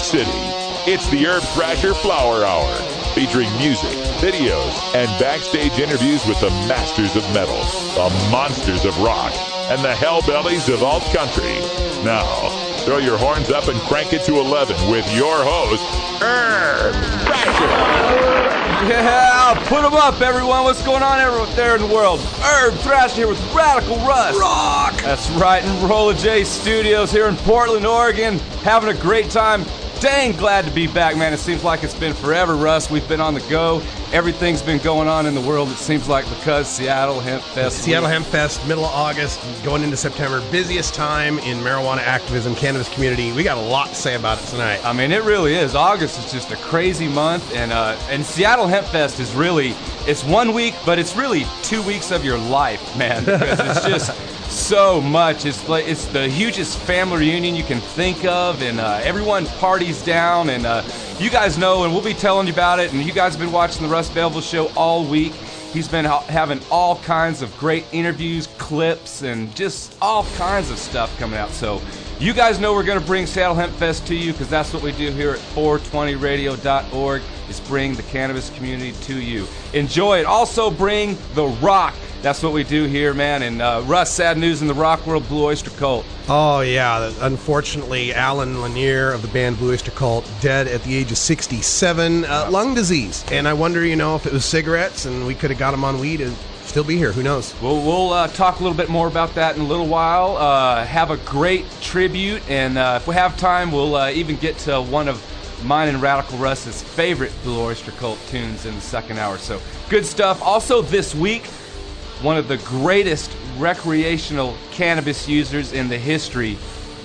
City. It's the Urb Thrasher Flower Hour, featuring music, videos, and backstage interviews with the masters of metal, the monsters of rock, and the hellbellies of alt country. Now, throw your horns up and crank it to 11 with your host, Urb Thrasher. Yeah, put them up, everyone. What's going on out there in the world? Urb Thrasher here with Radical Russ. Rock! That's right, in Rolla J Studios here in Portland, Oregon. Having a great time. Dang glad to be back, man. It seems like it's been forever, Russ. We've been on the go. Everything's been going on in the world, it seems like, because Seattle Hemp Fest. Seattle Hemp Fest, middle of August, going into September. Busiest time in marijuana activism, cannabis community. We got a lot to say about it tonight. I mean, it really is. August is just a crazy month, and Seattle Hemp Fest is really, it's 1 week, but it's really 2 weeks of your life, man, because it's just so much. It's like, it's the hugest family reunion you can think of, and everyone parties down, and you guys know, and we'll be telling you about it, and you guys have been watching the Russ Belville Show all week. He's been having all kinds of great interviews, clips, and just all kinds of stuff coming out. So you guys know we're going to bring Seattle Hemp Fest to you, because that's what we do here at 420radio.org, is bring the cannabis community to you. Enjoy it. Also bring the rock. That's what we do here, man. And Russ, sad news in the rock world, Blue Öyster Cult. Oh, yeah. Unfortunately, Alan Lanier of the band Blue Öyster Cult, dead at the age of 67, lung disease. And I wonder, if it was cigarettes and we could have got him on weed and still be here. Who knows? We'll talk a little bit more about that in a little while. Have a great tribute. And if we have time, we'll even get to one of mine and Radical Russ's favorite Blue Öyster Cult tunes in the second hour. So good stuff. Also this week, one of the greatest recreational cannabis users in the history,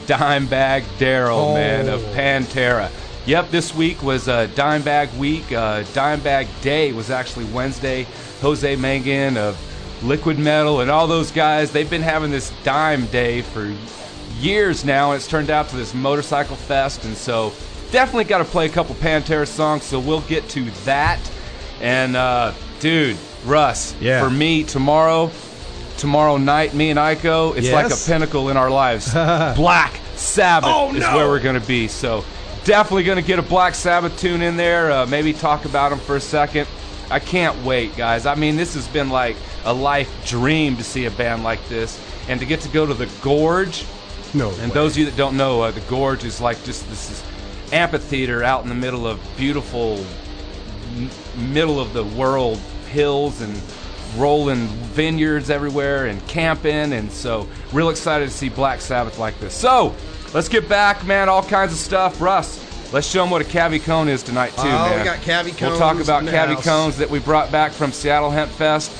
Dimebag Darrell, man, of Pantera. Yep, this week was Dimebag Week. Dimebag Day was actually Wednesday. Jose Mangan of Liquid Metal and all those guys, they've been having this Dime Day for years now, and it's turned out to this motorcycle fest, and so definitely got to play a couple Pantera songs, so we'll get to that. And, dude, Russ, for me, tomorrow night, me and Aiko, it's like a pinnacle in our lives. Black Sabbath is where we're going to be. So definitely going to get a Black Sabbath tune in there, maybe talk about them for a second. I can't wait, guys. I mean, this has been like a life dream to see a band like this. And to get to go to the Gorge. And those of you that don't know, the Gorge is like just this amphitheater out in the middle of beautiful, middle of the world hills and rolling vineyards everywhere and camping, and so real excited to see Black Sabbath like this. So let's get back, man. All kinds of stuff. Russ, let's show them what a cavi cone is tonight too, man. We got cavi cones. We'll talk about cavi cones that we brought back from Seattle Hemp Fest.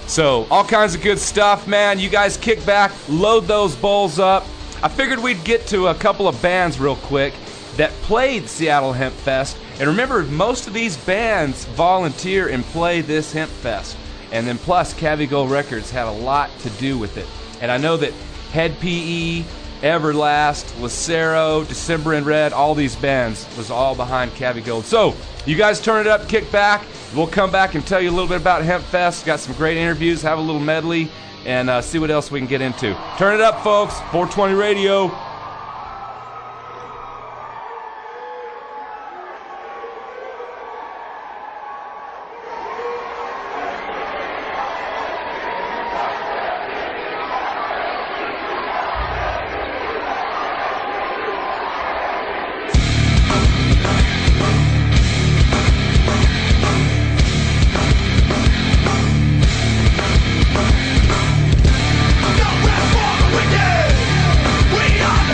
So all kinds of good stuff, man. You guys kick back, load those bowls up. I figured we'd get to a couple of bands real quick that played Seattle Hemp Fest. And remember, most of these bands volunteer and play this Hemp Fest. And then plus, Cavi Gold Records had a lot to do with it. And I know that Head PE, Everlast, Lucero, December in Red, all these bands was all behind Cavi Gold. So, you guys turn it up, kick back. We'll come back and tell you a little bit about Hemp Fest. Got some great interviews, have a little medley, and see what else we can get into. Turn it up, folks. 420 Radio. We are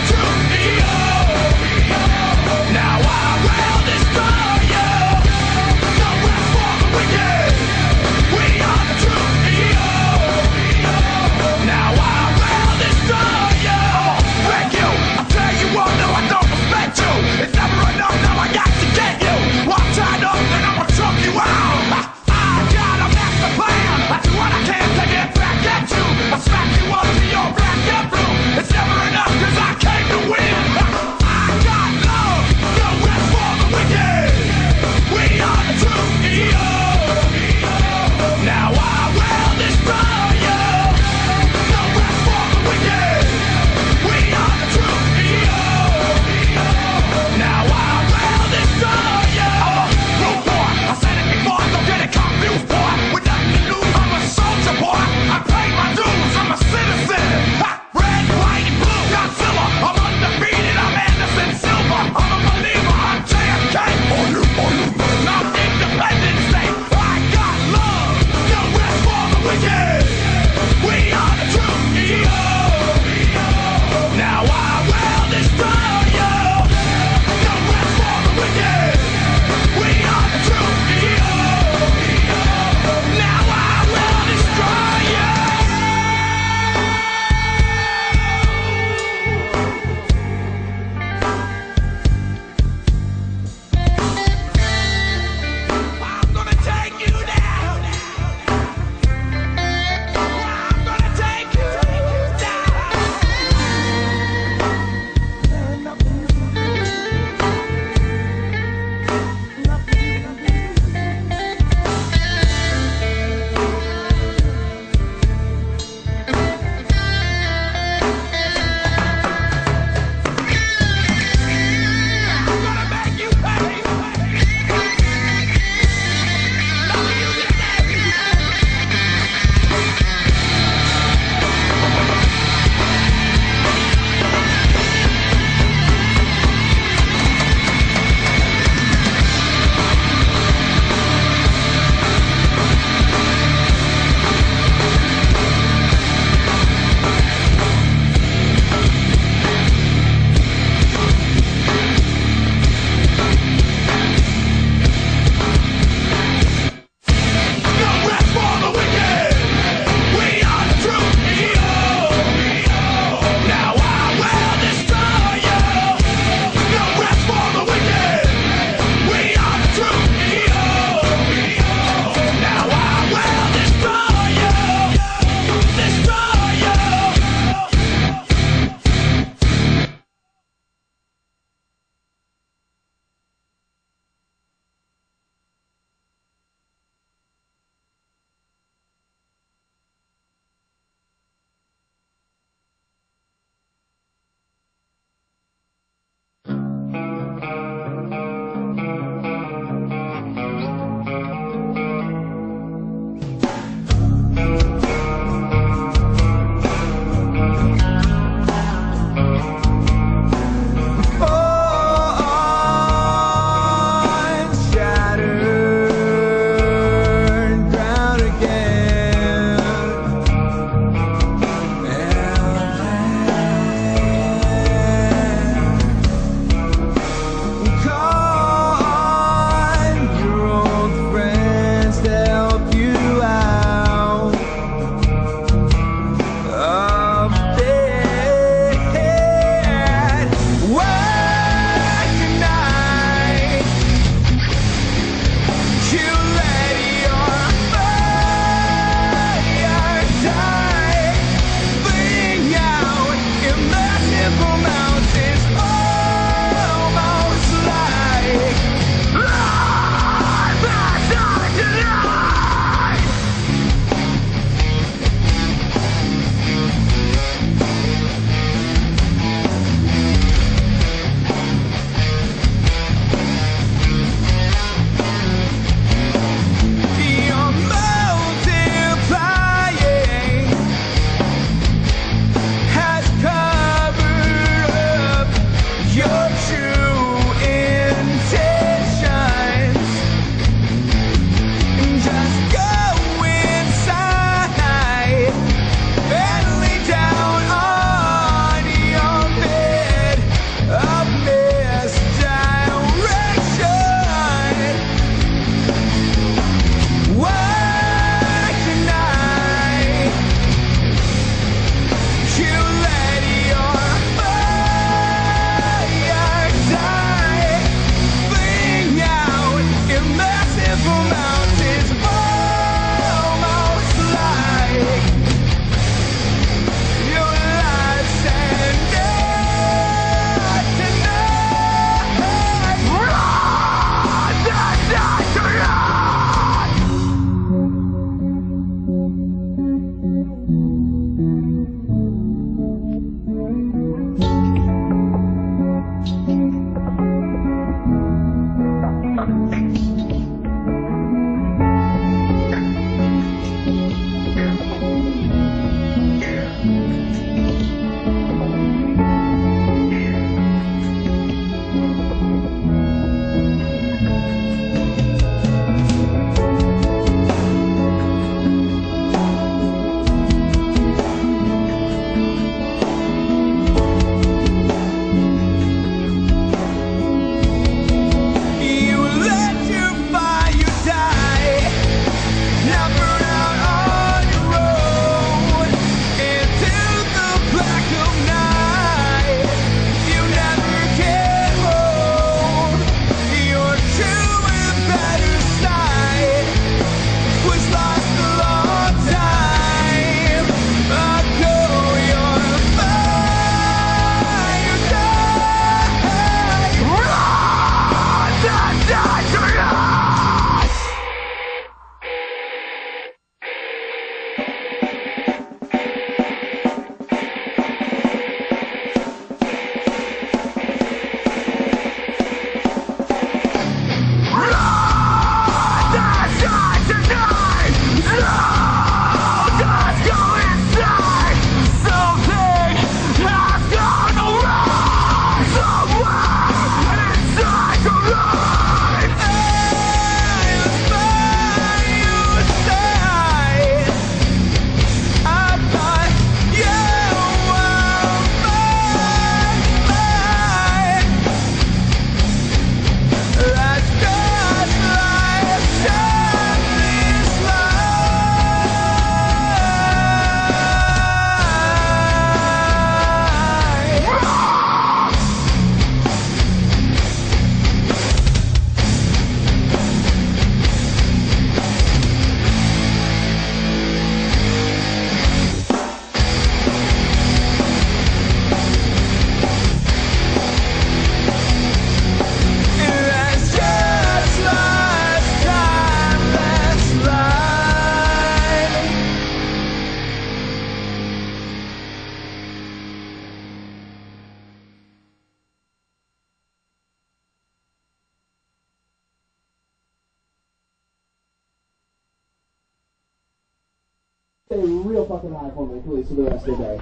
stay real fucking high for me, please, for the rest of the day.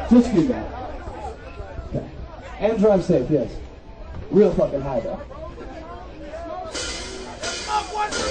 Just do that. Okay. And drive safe, yes. Real fucking high, though. Smoke one for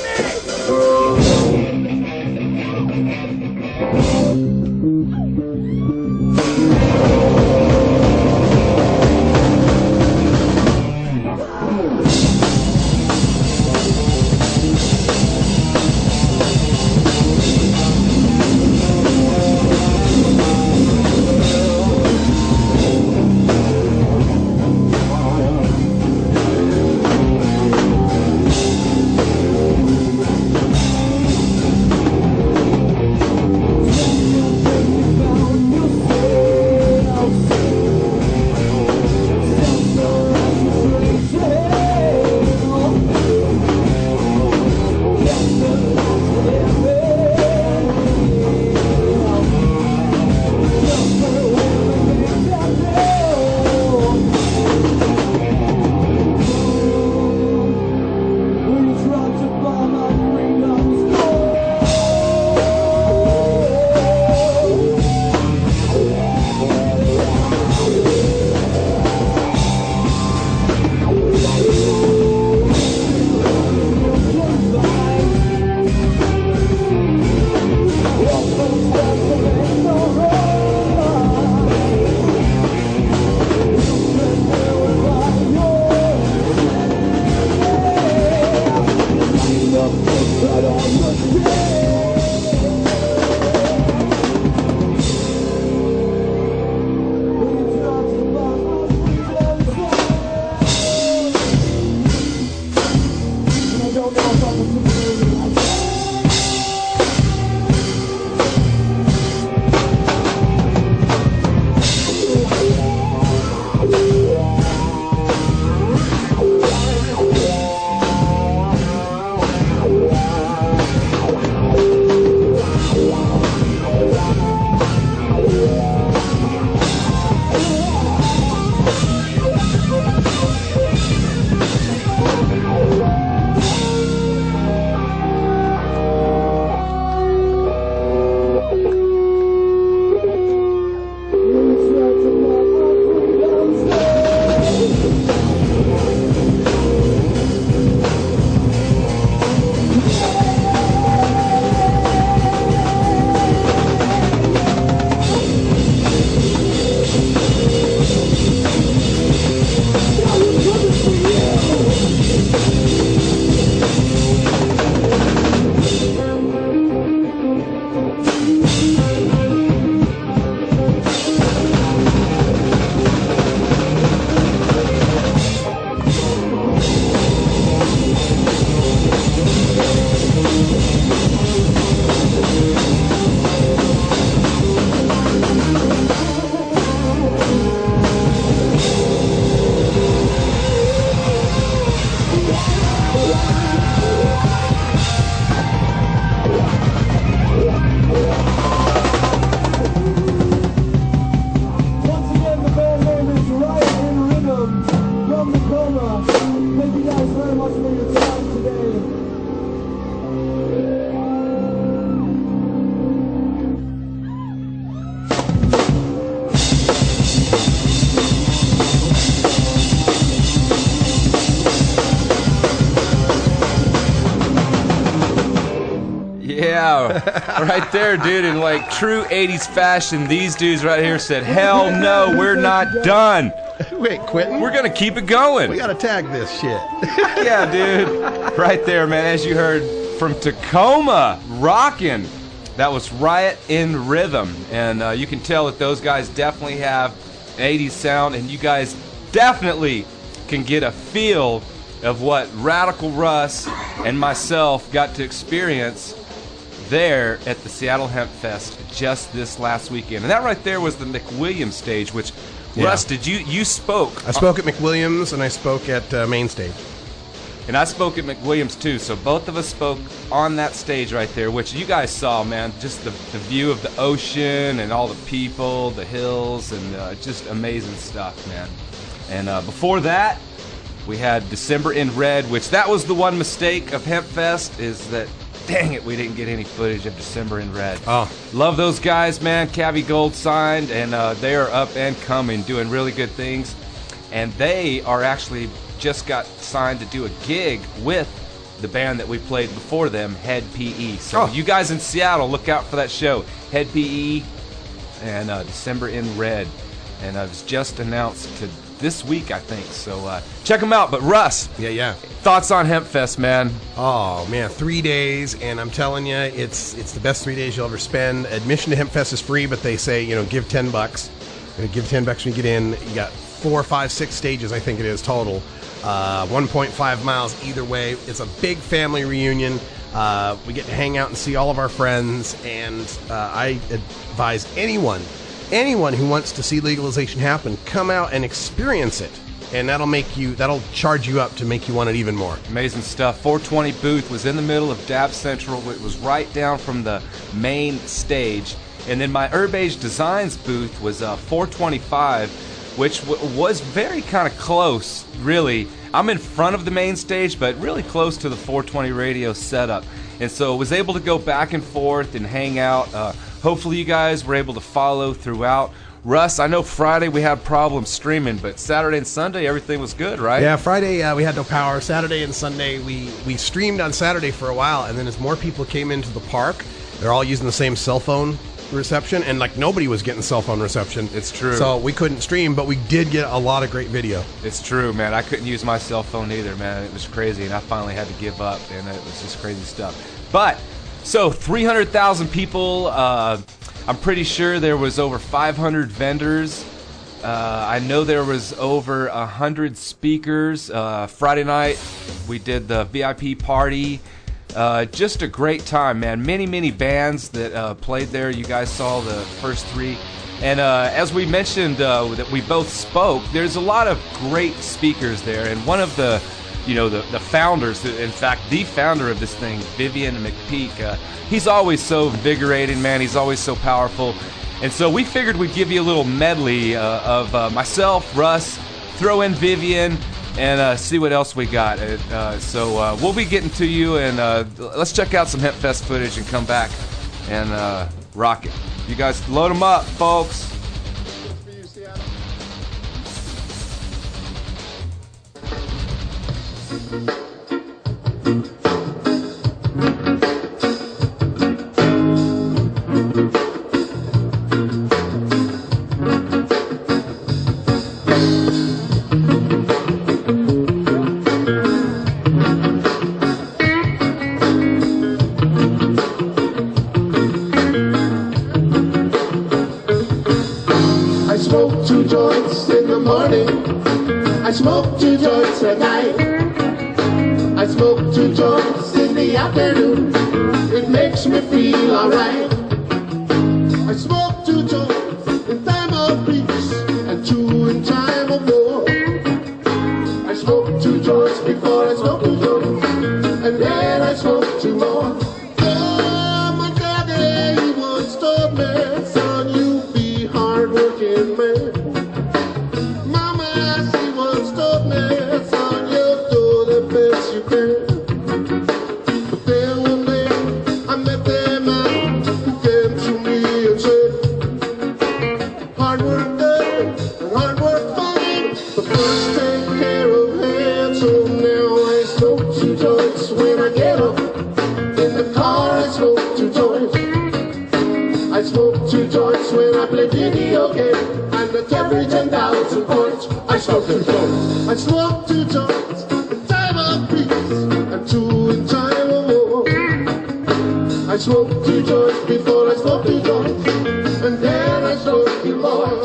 Yeah, right there, dude. In like true 80s fashion, these dudes right here said, hell no, we're not done. Wait, quitting? We're going to keep it going. We got to tag this shit. Yeah, dude. Right there, man. As you heard from Tacoma, rockin'. That was Riot in Rhythm. And you can tell that those guys definitely have an 80s sound, and you guys definitely can get a feel of what Radical Russ and myself got to experience there at the Seattle Hemp Fest just this last weekend. And that right there was the McWilliams stage, which, yeah. Russ, did you spoke? I spoke at McWilliams and I spoke at Main Stage. And I spoke at McWilliams too, so both of us spoke on that stage right there, which you guys saw, man. Just the view of the ocean and all the people, the hills, and just amazing stuff, man. And before that, we had December in Red, which that was the one mistake of Hemp Fest, is that dang it, we didn't get any footage of December in Red. Oh. Love those guys, man. Cavi Gold signed, and they are up and coming, doing really good things. And they are actually just got signed to do a gig with the band that we played before them, Head PE. So you guys in Seattle, look out for that show, Head PE, and December in Red. And it was just announced to this week, I think. So check them out. But Russ, Yeah. thoughts on Hempfest, man? Oh man, 3 days, and I'm telling you, it's the best 3 days you'll ever spend. Admission to Hempfest is free, but they say, give $10. Give $10 when you get in. You got 4, 5, 6 stages, I think it is total. 1.5 miles either way. It's a big family reunion. We get to hang out and see all of our friends, and I advise anyone who wants to see legalization happen, come out and experience it. And that'll charge you up to make you want it even more. Amazing stuff. 420 booth was in the middle of Dab Central. It was right down from the main stage. And then my Urb Designs booth was 425, which was very kind of close, really. I'm in front of the main stage, but really close to the 420 radio setup. And so I was able to go back and forth and hang out. Hopefully you guys were able to follow throughout. Russ, I know Friday we had problems streaming, but Saturday and Sunday everything was good, right? Yeah, Friday we had no power. Saturday and Sunday we streamed on Saturday for a while, and then as more people came into the park, they're all using the same cell phone reception, and like nobody was getting cell phone reception. It's true. So we couldn't stream, but we did get a lot of great video. It's true, man. I couldn't use my cell phone either, man. It was crazy, and I finally had to give up, and it was just crazy stuff. But, so 300,000 people. I'm pretty sure there was over 500 vendors. I know there was over 100 speakers. Friday night, we did the VIP party. Just a great time, man. Many bands that played there. You guys saw the first 3. And as we mentioned that we both spoke, there's a lot of great speakers there. And one of the founders, in fact, the founder of this thing, Vivian McPeak, he's always so invigorating, man. He's always so powerful. And so we figured we'd give you a little medley of myself, Russ, throw in Vivian, and see what else we got. So we'll be getting to you, and let's check out some Hempfest footage and come back and rock it. You guys load them up, folks. I smoke 2 joints in the morning. I smoke 2 joints at night. I smoke 2 joints in the afternoon. It makes me feel alright. I smoke 2 joints in time of peace and 2 in time of war. I smoke 2 joints before I smoke 2 joints, and then I smoke 2 more. Oh, my daddy once told me, son, you be hard-working man. Mama, she once told me, son, you do the best you can. But then one day I met that man who came to me and said, hard work done and hard work fine, but first take care of head. So now I smoke 2 joints when I get up. In the car I smoke 2 joints. I smoke 2 joints when I play video game, and at every 10,000 points I smoke 2 joints. I smoke 2 joints in time of peace and 2 in time of war. I smoke 2 joints before I smoke 2 joints, and then I smoke 2 more.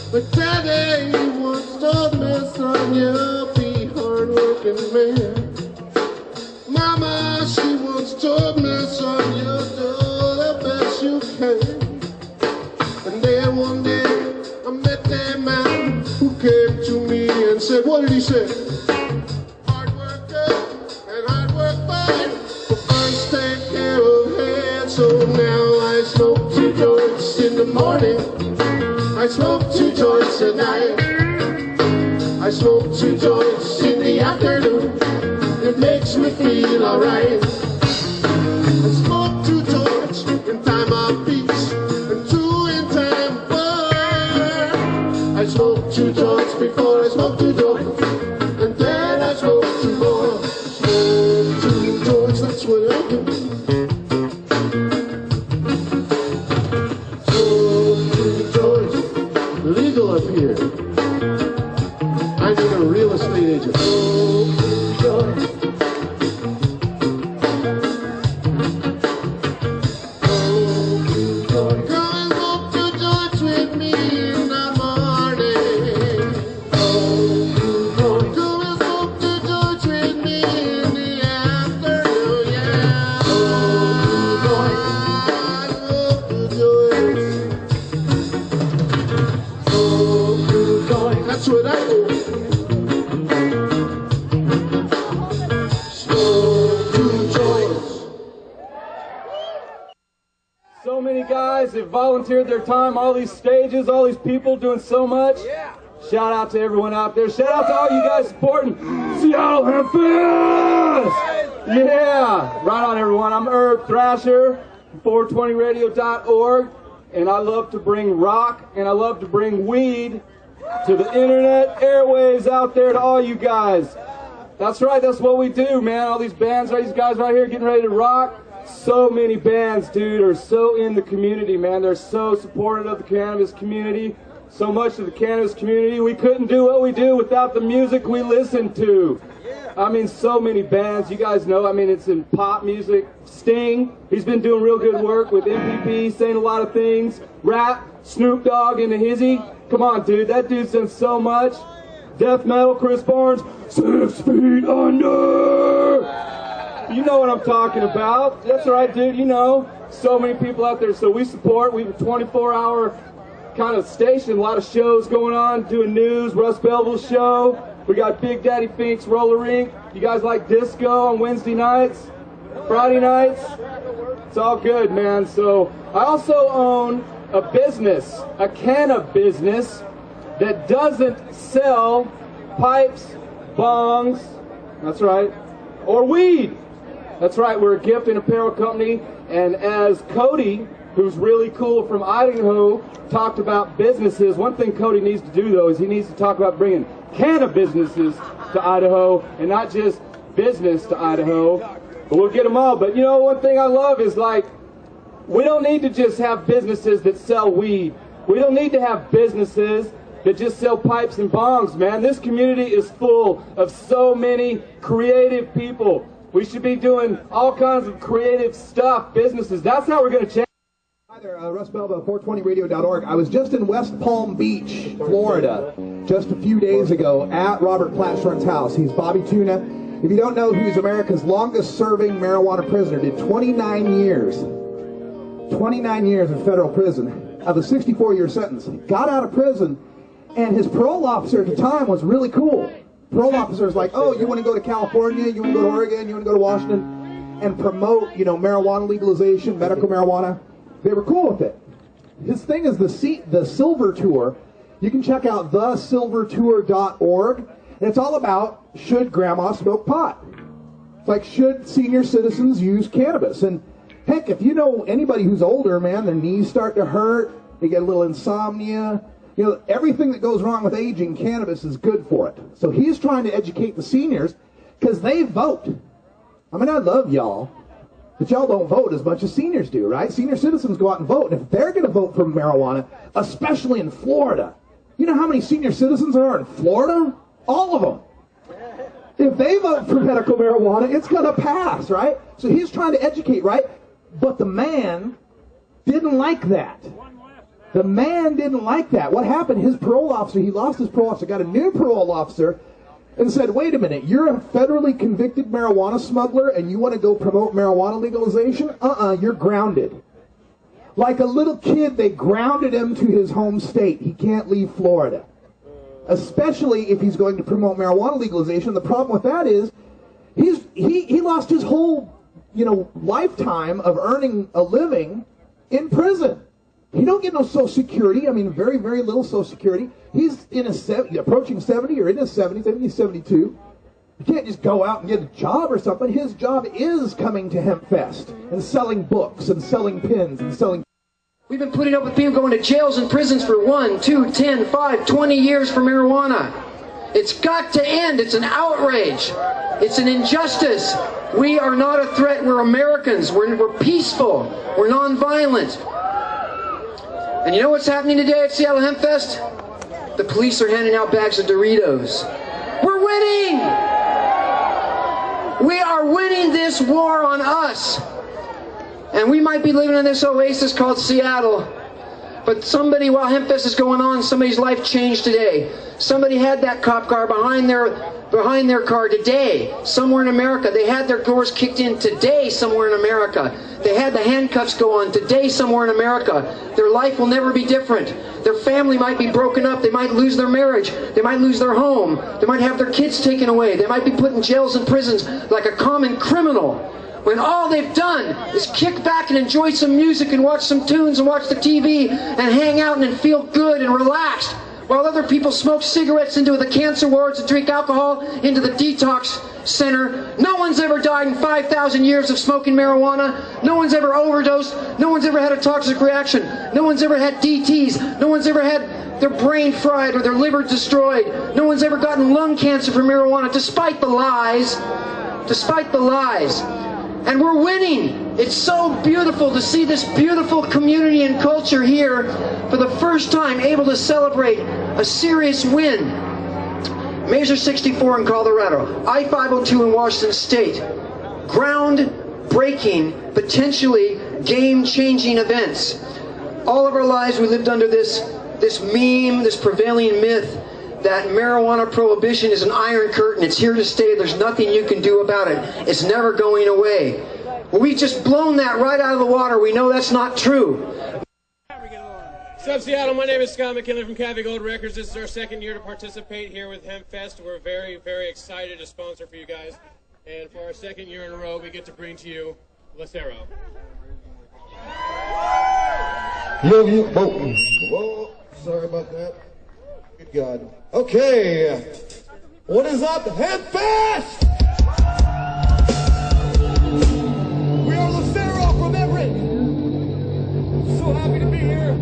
But Daddy once told me, son, you'll be hard-working man. Mama, she once told me, son, you'll do the best you can. And then one day, I met that man who came to me and said, what did he say? Hard work good and hard work fine, but first take care of head. So now I smoke 2 joints in the morning, I smoke 2 joints at night, I smoke 2 joints in the afternoon, it makes me feel alright. I smoke 2 joints in time of peace, and 2 in time of war. I smoke 2 joints before I smoke 2 joints, and then I smoke 2 more. Smoke 2 joints, that's what I do. Smoke 2 joints, legal up here. I need a real estate agent. Smoke 2 joints. That's what I do. Smoke 2 joints. So many guys have volunteered their time, all these stages, all these people doing so much. Shout out to everyone out there. Shout out to all you guys supporting Seattle Hemp Fest. Yeah, right on everyone. I'm Urb Thrasher from 420radio.org, and I love to bring rock and I love to bring weed to the internet airwaves out there to all you guys. That's right, that's what we do, man. All these bands, all these guys right here getting ready to rock. So many bands, dude, are so in the community, man. They're so supportive of the cannabis community. So much of the cannabis community. We couldn't do what we do without the music we listen to. I mean, so many bands. You guys know, I mean, it's in pop music. Sting, he's been doing real good work with MPP, saying a lot of things. Rap, Snoop Dogg and the Hizzy. Come on, dude, that dude's done so much. Death metal, Chris Barnes, 6 feet under. You know what I'm talking about. That's right, dude, you know. So many people out there, so we support. We have a 24-hour kind of station, a lot of shows going on, doing news, Russ Belville's show. We got Big Daddy Fink's Roller Rink. You guys like disco on Wednesday nights, Friday nights? It's all good, man. So I also own a business, a cannabis business that doesn't sell pipes, bongs, that's right, or weed. That's right, we're a gift and apparel company, and as Cody, who's really cool from Idaho, talked about businesses, one thing Cody needs to do, though, is he needs to talk about bringing cannabis businesses to Idaho, and not just business to Idaho, but we'll get them all. But you know, one thing I love is, like, we don't need to just have businesses that sell weed. We don't need to have businesses that just sell pipes and bongs, man. This community is full of so many creative people. We should be doing all kinds of creative stuff, businesses. That's how we're going to change. Hi there, Russ Belva, 420radio.org. I was just in West Palm Beach, Florida, just a few days ago at Robert Platshorn's house. He's Bobby Tuna. If you don't know, he's America's longest-serving marijuana prisoner. Did 29 years. 29 years in federal prison of a 64-year sentence. Got out of prison, and his parole officer at the time was really cool. Parole officer's like, oh, you want to go to California, you want to go to Oregon, you want to go to Washington, and promote, you know, marijuana legalization, medical marijuana. They were cool with it. His thing is the Silver Tour. You can check out thesilvertour.org. And it's all about, should grandma smoke pot? It's like, should senior citizens use cannabis? And heck, if you know anybody who's older, man, their knees start to hurt, they get a little insomnia. You know, everything that goes wrong with aging, cannabis is good for it. So he's trying to educate the seniors because they vote. I mean, I love y'all, but y'all don't vote as much as seniors do, right? Senior citizens go out and vote. And if they're going to vote for marijuana, especially in Florida, you know how many senior citizens there are in Florida? All of them. If they vote for medical marijuana, it's going to pass, right? So he's trying to educate, right? But the man didn't like that. The man didn't like that. What happened? His parole officer, he lost his parole officer, got a new parole officer, and said, wait a minute, you're a federally convicted marijuana smuggler and you want to go promote marijuana legalization? You're grounded. Like a little kid, they grounded him to his home state. He can't leave Florida. Especially if he's going to promote marijuana legalization. The problem with that is he lost his whole, lifetime of earning a living in prison. He don't get no Social Security. I mean, very, very little Social Security. He's approaching 70 or in his 70s. I think he's 72. You can't just go out and get a job or something. His job is coming to HempFest and selling books and selling pins and selling... We've been putting up with people going to jails and prisons for 1, 2, 10, 5, 20 years for marijuana. It's got to end. It's an outrage. It's an injustice. We are not a threat. We're Americans. We're peaceful. We're nonviolent. And you know what's happening today at Seattle HempFest? The police are handing out bags of Doritos. We're winning! We are winning this war on us. And we might be living in this oasis called Seattle, but somebody, while HempFest is going on, somebody's life changed today. Somebody had that cop car behind their car today, somewhere in America. They had their doors kicked in today, somewhere in America. They had the handcuffs go on today, somewhere in America. Their life will never be different. Their family might be broken up. They might lose their marriage. They might lose their home. They might have their kids taken away. They might be put in jails and prisons like a common criminal, when all they've done is kick back and enjoy some music and watch some tunes and watch the TV and hang out and feel good and relaxed, while other people smoke cigarettes into the cancer wards and drink alcohol into the detox center. No one's ever died in 5,000 years of smoking marijuana. No one's ever overdosed. No one's ever had a toxic reaction. No one's ever had DTs. No one's ever had their brain fried or their liver destroyed. No one's ever gotten lung cancer from marijuana, despite the lies. Despite the lies. And we're winning. It's so beautiful to see this beautiful community and culture here for the first time able to celebrate a serious win. Measure 64 in Colorado, I-502 in Washington State. Ground-breaking, potentially game-changing events. All of our lives we lived under this meme, this prevailing myth that marijuana prohibition is an iron curtain. It's here to stay. There's nothing you can do about it. It's never going away. Well, we've just blown that right out of the water. We know that's not true. What's up, Seattle? My name is Scott McKinley from Cafe Gold Records. This is our second year to participate here with HempFest. We're very, very excited to sponsor for you guys. And for our second year in a row, we get to bring to you Lacero. Whoa, sorry about that. Good God. Okay. What is up? HempFest! We are Lacero from Everett. So happy to be here.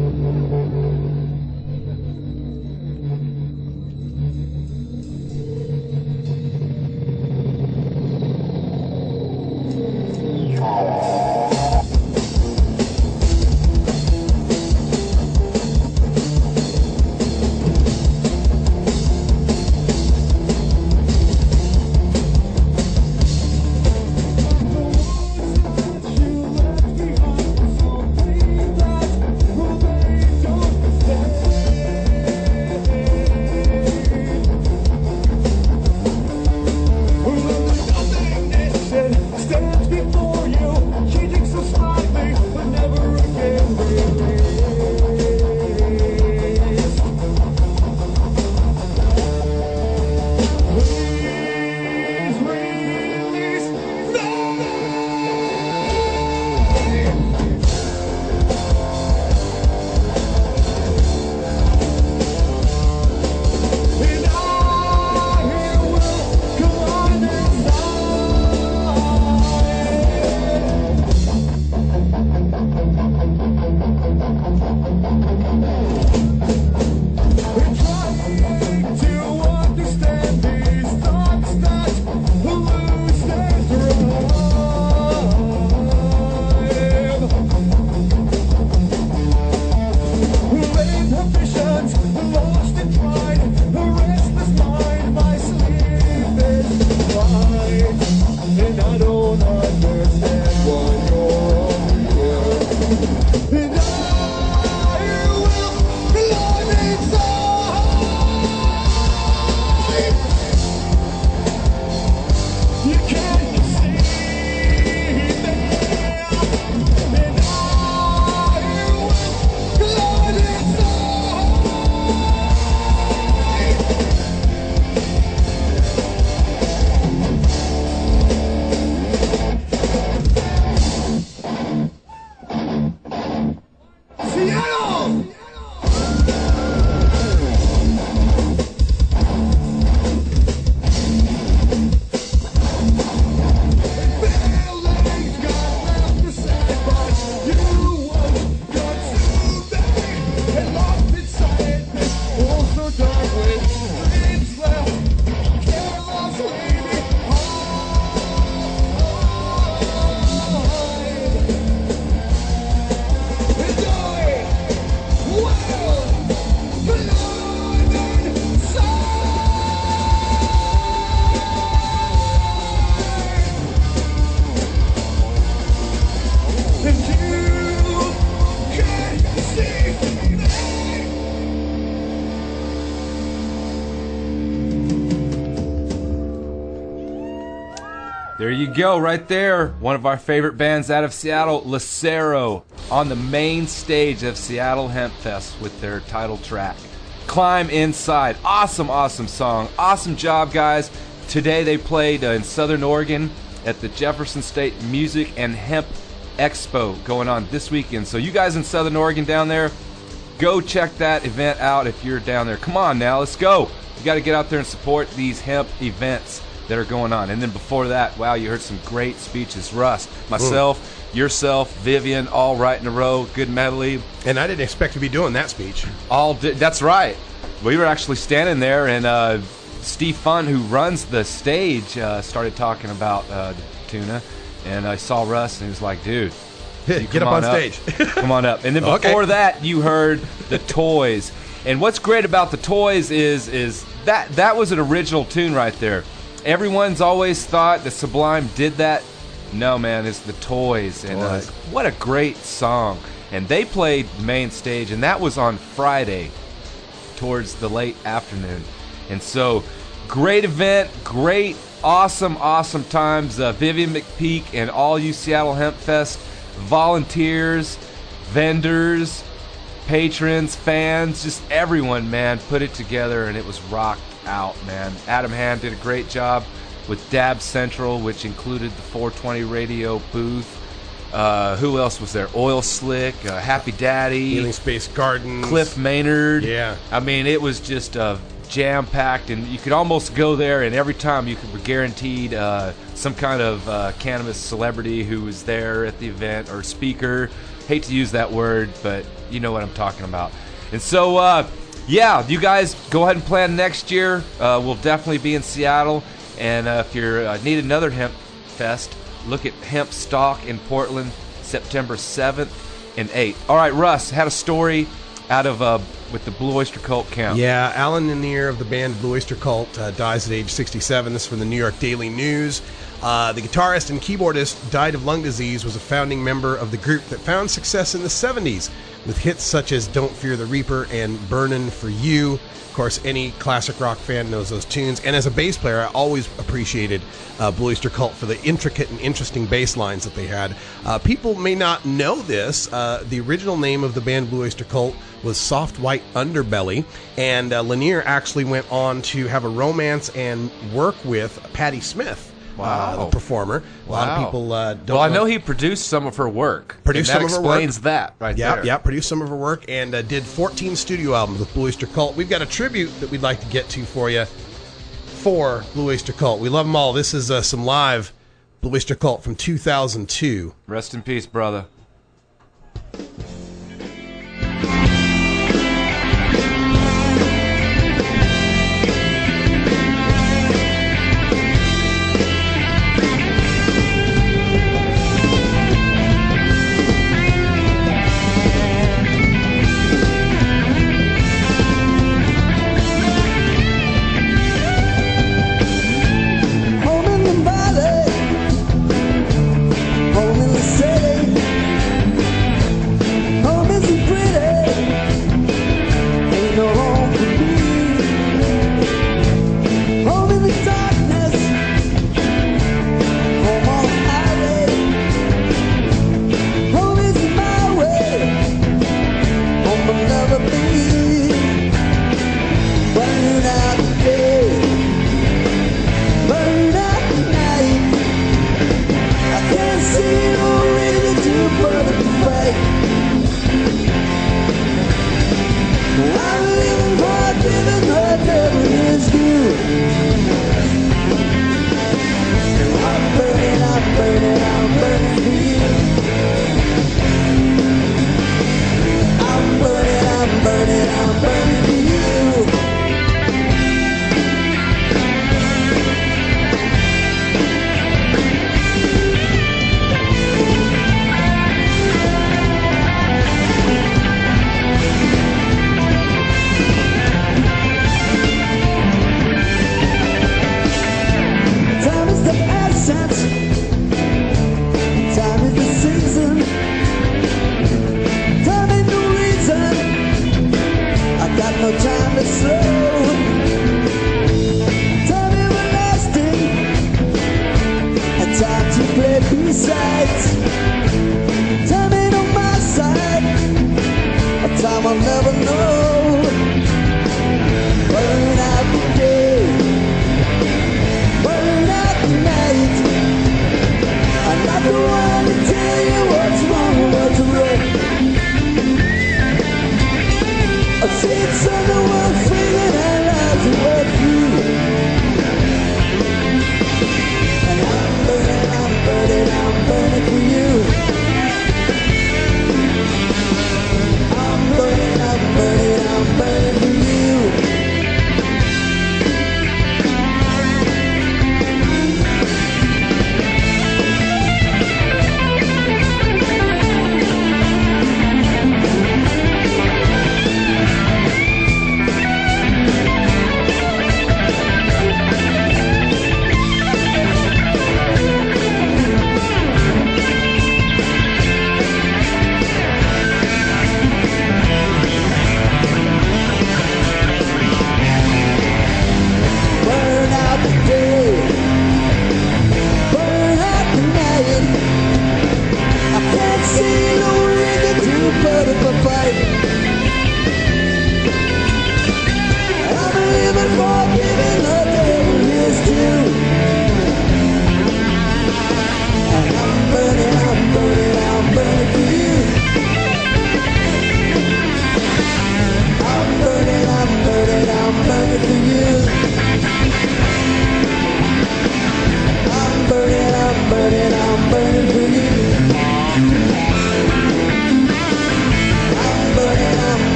There you go, right there. One of our favorite bands out of Seattle, Lucero, on the main stage of Seattle Hemp Fest with their title track, Climb Inside. Awesome, awesome song. Awesome job, guys. Today they played in Southern Oregon at the Jefferson State Music and Hemp Expo going on this weekend. So you guys in Southern Oregon down there, go check that event out if you're down there. Come on now, let's go. You got to get out there and support these hemp events that are going on. And then before that, wow, you heard some great speeches. Russ, myself, yourself, Vivian, all right in a row, good medley. And I didn't expect to be doing that speech. That's right. We were actually standing there, and Steve Fun, who runs the stage, started talking about tuna, and I saw Russ, and he was like, dude, get up on stage. Come on up. And then before that, you heard the Toys. And what's great about the Toys is that was an original tune right there. Everyone's always thought that Sublime did that. No, man, it's the Toys. And what a great song. And they played main stage, and that was on Friday towards the late afternoon. And so, great event, great, awesome, awesome times. Vivian McPeak and all you Seattle Hemp Fest volunteers, vendors, patrons, fans, just everyone, man, put it together, and it was rocked out, man. Adam Hand did a great job with Dab Central, which included the 420 radio booth. Who else was there? Oil Slick, Happy Daddy, Healing Space Gardens, Cliff Maynard. Yeah. I mean, it was just jam-packed, and you could almost go there, and every time you were guaranteed some kind of cannabis celebrity who was there at the event, or speaker. Hate to use that word, but you know what I'm talking about. And so, yeah, you guys go ahead and plan next year. We'll definitely be in Seattle. And if you need another Hemp Fest, look at Hemp Stock in Portland, September 7th and 8th. All right, Russ, had a story out of with the Blue Oyster Cult camp. Yeah, Alan Lanier of the band Blue Oyster Cult dies at age 67. This is from the New York Daily News. The guitarist and keyboardist died of lung disease, was a founding member of the group that found success in the 70s with hits such as Don't Fear the Reaper and Burnin' for You. Of course, any classic rock fan knows those tunes. And as a bass player, I always appreciated Blue Oyster Cult for the intricate and interesting bass lines that they had. People may not know this. The original name of the band Blue Oyster Cult was Soft White Underbelly. And Lanier actually went on to have a romance and work with Patti Smith. Wow. The performer. A lot of people don't know. Well, I know he produced some of her work. Produced some of her work. That explains that right there. Yeah, produced some of her work and did 14 studio albums with Blue Oyster Cult. We've got a tribute that we'd like to get to for you for Blue Oyster Cult. We love them all. This is some live Blue Oyster Cult from 2002. Rest in peace, brother. Home in the valley, home in the city.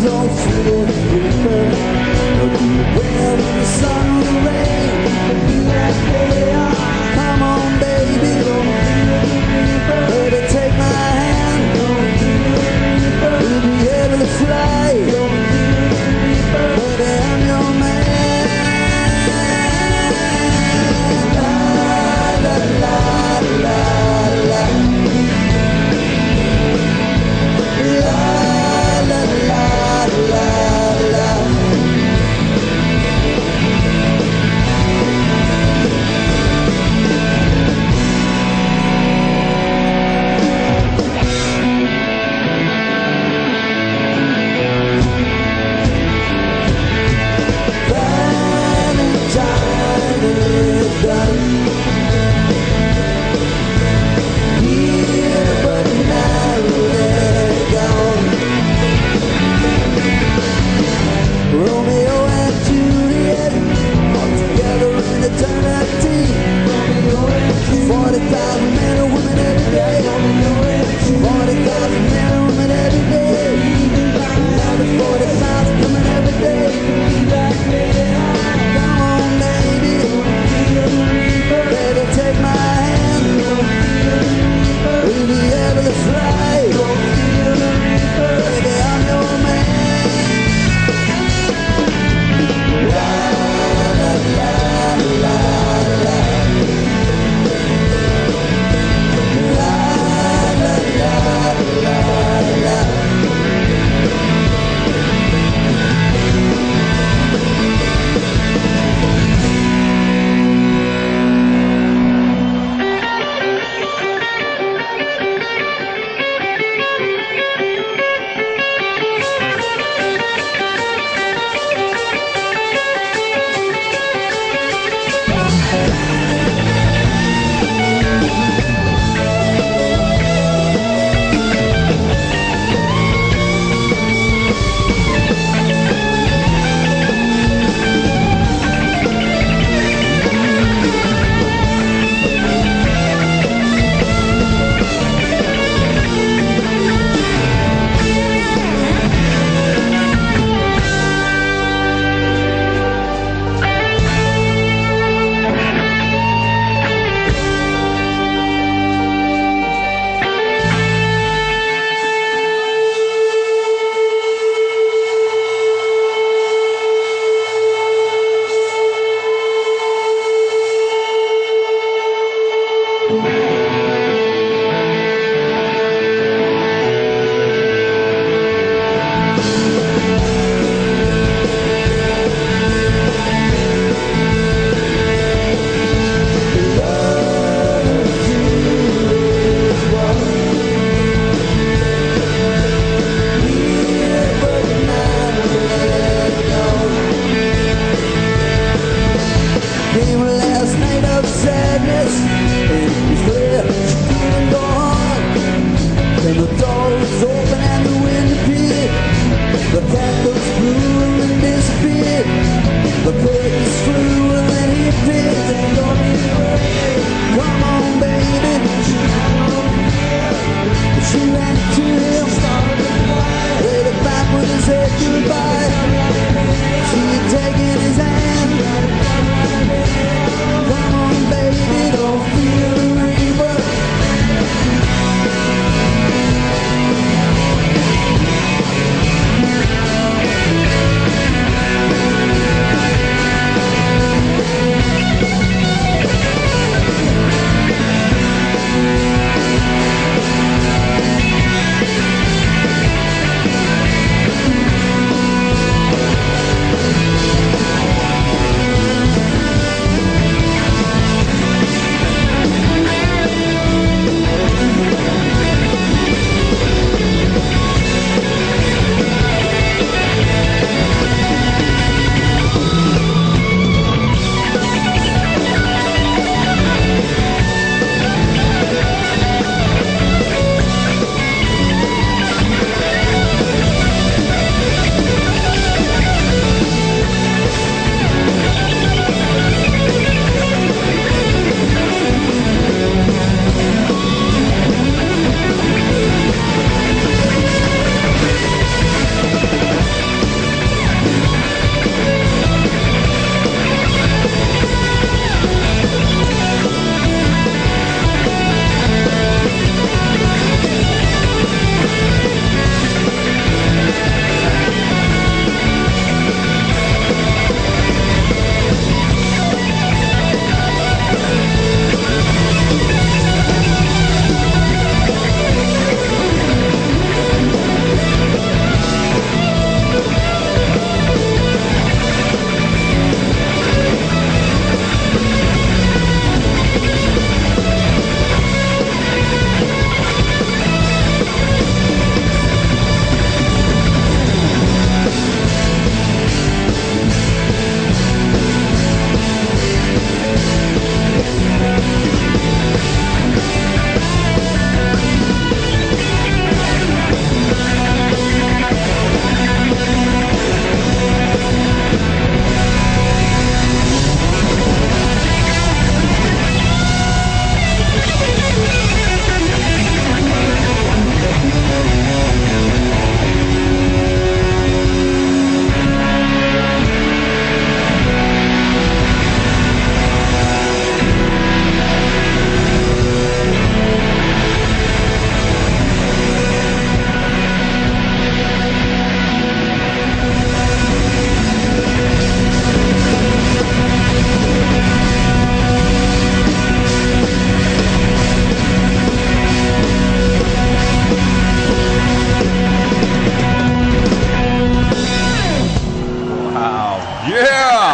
Don't feel it,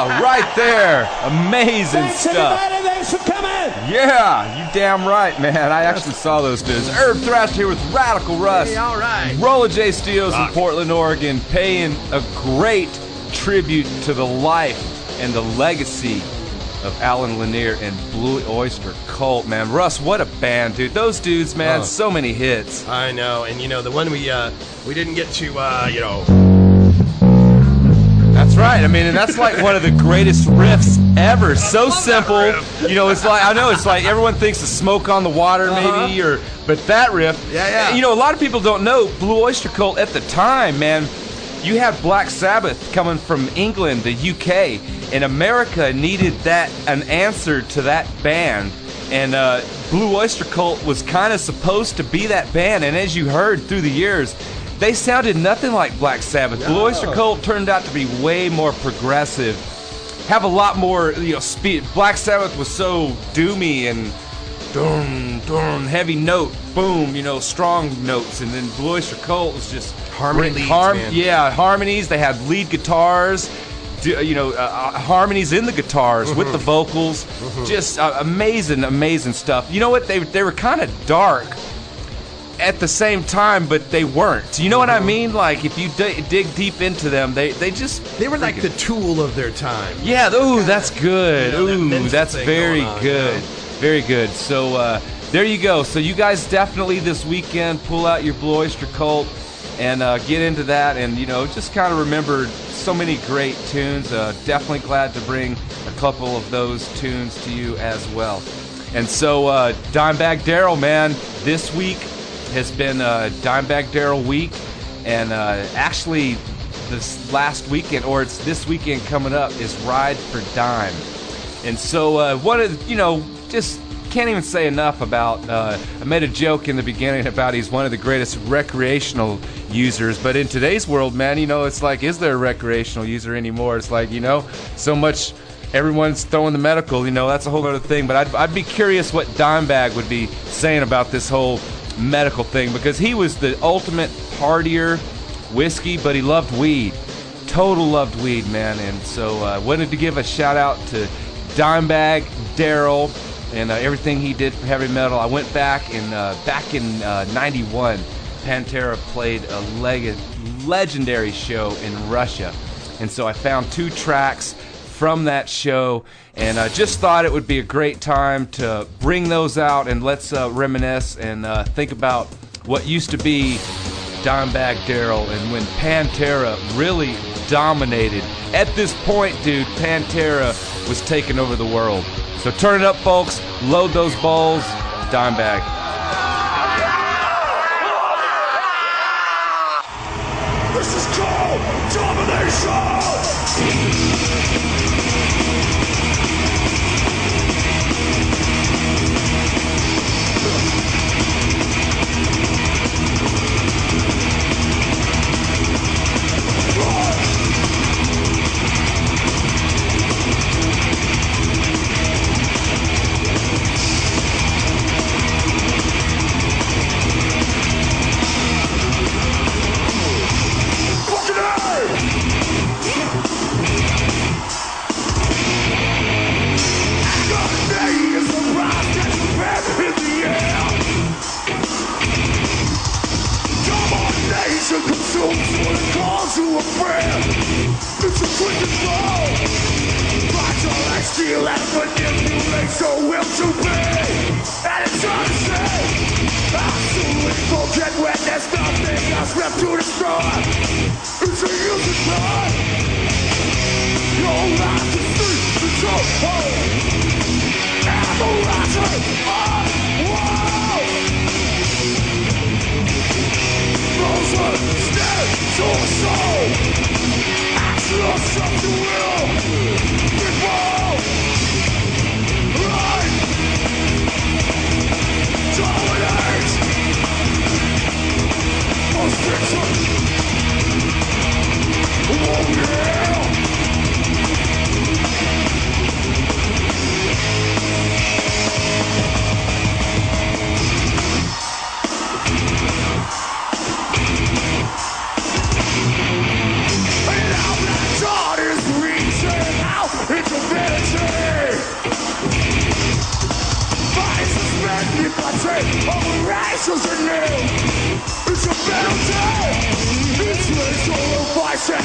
Yeah, right there. Amazing stuff. Thanks for coming. Yeah, you damn right, man. I actually saw those dudes. Urb Thrasher here with Radical Russ. Hey, all right. Rolla J Studios in Portland, Oregon, paying a great tribute to the life and the legacy of Alan Lanier and Blue Oyster Cult, man. Russ, what a band, dude. Those dudes, man, so many hits. I know, and the one we didn't get to, That's right. I mean, and that's like one of the greatest riffs ever. So simple. It's like, I know, it's like everyone thinks of Smoke on the Water, maybe, but that riff. Yeah. A lot of people don't know Blue Oyster Cult at the time, man. You had Black Sabbath coming from England, the UK, and America needed an answer to that band. And Blue Oyster Cult was kind of supposed to be that band. And as you heard through the years, they sounded nothing like Black Sabbath. Blue Oyster Cult turned out to be way more progressive, have a lot more speed. Black Sabbath was so doomy and heavy note, boom, strong notes, and then Blue Oyster Cult was just harmony leads, man. Yeah, harmonies. They had lead guitars, harmonies in the guitars with the vocals. Just amazing stuff. You know what? They were kind of dark at the same time, but they weren't. You know what I mean? Like, if you dig deep into them, they were like the Tool of their time. Yeah. Ooh, that's good. That's very good. Very good. So there you go. So you guys definitely this weekend pull out your Blue Oyster Cult and get into that, and just kind of remember so many great tunes. Definitely glad to bring a couple of those tunes to you as well. And so Dimebag Darrell, man, this week has been Dimebag Darrell week, and actually this last weekend, or it's this weekend coming up, is Ride for Dime. And so just can't even say enough about, I made a joke in the beginning about he's one of the greatest recreational users, but in today's world, man, it's like, is there a recreational user anymore? It's like, so much, everyone's throwing the medical, that's a whole other thing, but I'd be curious what Dimebag would be saying about this whole medical thing, because he was the ultimate partier, whiskey, but he loved weed. Total loved weed, man. And so wanted to give a shout out to Dimebag Darrell and everything he did for heavy metal. I went back in '91. Pantera played a legendary show in Russia, and so I found 2 tracks from that show, and I just thought it would be a great time to bring those out, and let's reminisce and think about what used to be Dimebag Darrell and when Pantera really dominated. At this point, dude, Pantera was taking over the world. So turn it up, folks. Load those bowls. Dimebag. This is called domination!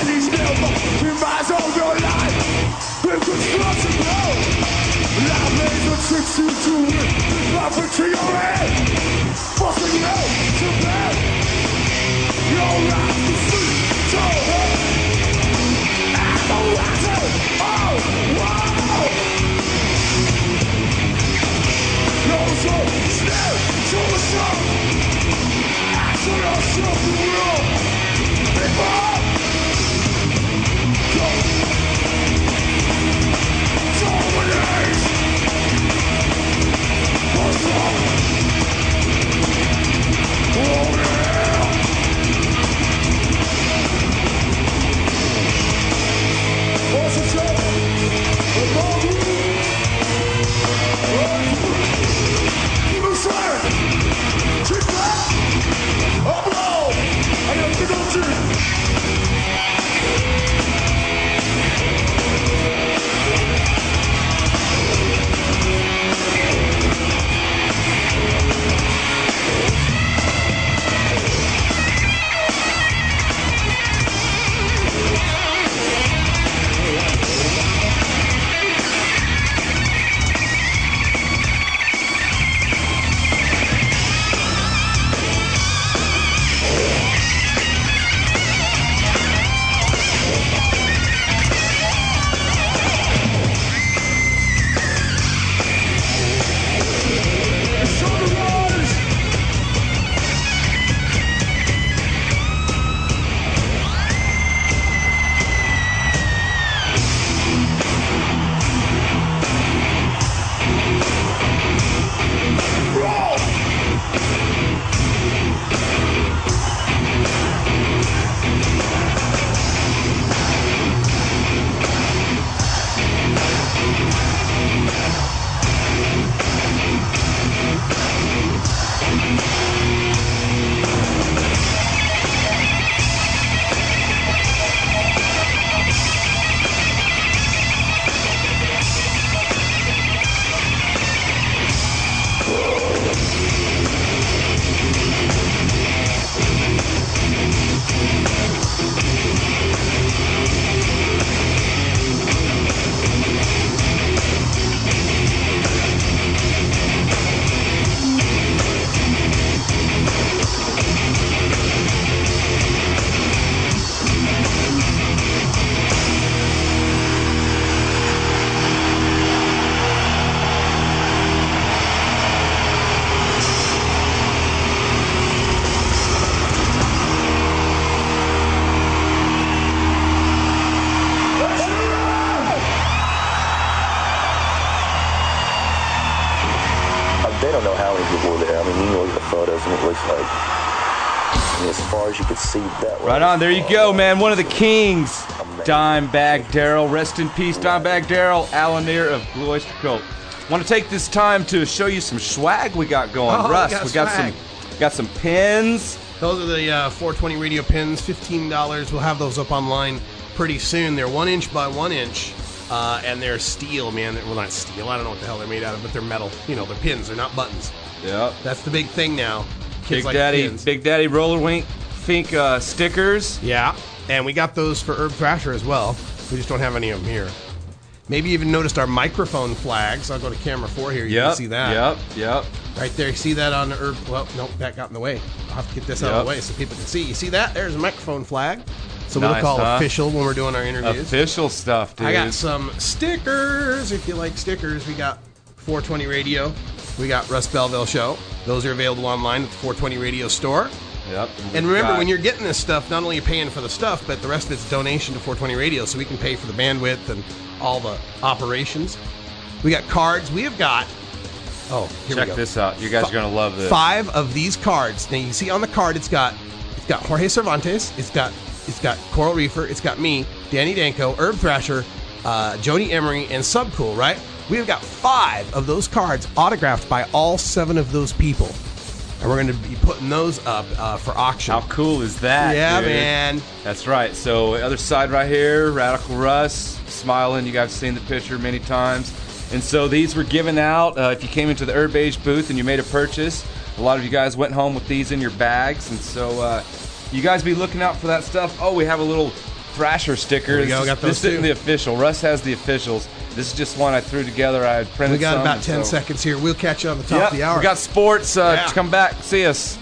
these never reminds of your life. With construction blow, life laser tricks you to it. Life into your head, forcing you to bed. Your life is free, so hard. I'm a writer, oh, wow. Your soul, snare, to the sun. After yourself, you will. People, go. Dominate. What's wrong? Oh, yeah. What's the trouble? Above you. Evil side. Trick back. Up low. I am the country. They don't know how many people were there. I mean, you can look at the photos and it looks like, I mean, as far as you could see that way. Right on, there you go, man. One of the kings, Dimebag Darrell. Rest in peace, Dimebag Darrell, Alanier of Blue Oyster Cult. Want to take this time to show you some swag we got going. Oh, Russ, we swag. got some pins. Those are the 420 radio pins, $15. We'll have those up online pretty soon. They're 1 inch by 1 inch. And they're steel, man. Well, not steel. I don't know what the hell they're made out of, but they're metal. You know, they're pins. They're not buttons. Yep. That's the big thing now. Kids Big like Daddy, pins. Big Daddy Roller Fink stickers. Yeah. And we got those for Urb Thrasher as well. We just don't have any of them here. Maybe you even noticed our microphone flags. I'll go to camera 4 here. You can see that. Yep. Right there. You see that on the Urb? Well, nope, that got in the way. I'll have to get this out of the way so people can see. You see that? There's a microphone flag. So we look all official when we're doing our interviews. Official stuff, dude. I got some stickers. If you like stickers, we got 420 Radio. We got Russ Belville Show. Those are available online at the 420 Radio store. Yep. And remember, when you're getting this stuff, not only are you paying for the stuff, but the rest of it's donation to 420 Radio, so we can pay for the bandwidth and all the operations. We got cards. We have got... Oh, here we go. Check this out. You guys are going to love this. 5 of these cards. Now, you see on the card, it's got Jorge Cervantes. It's got Coral Reefer. It's got me, Danny Danko, Urb Thrasher, Joni Emery, and Subcool, right? We have got 5 of those cards autographed by all 7 of those people. And we're going to be putting those up for auction. How cool is that, Yeah, dude? man. That's right. So, other side right here, Radical Russ, smiling. You guys have seen the picture many times. And so these were given out if you came into the Urb Age booth and you made a purchase. A lot of you guys went home with these in your bags. And so you guys be looking out for that stuff. Oh, we have a little Thrasher sticker. There we go, got those this isn't too. the official. Russ has the officials. This is just one I threw together. I printed We got some, about 10 so. seconds here. We'll catch you on the top Yep, of the hour. we got sports. Come back. See us.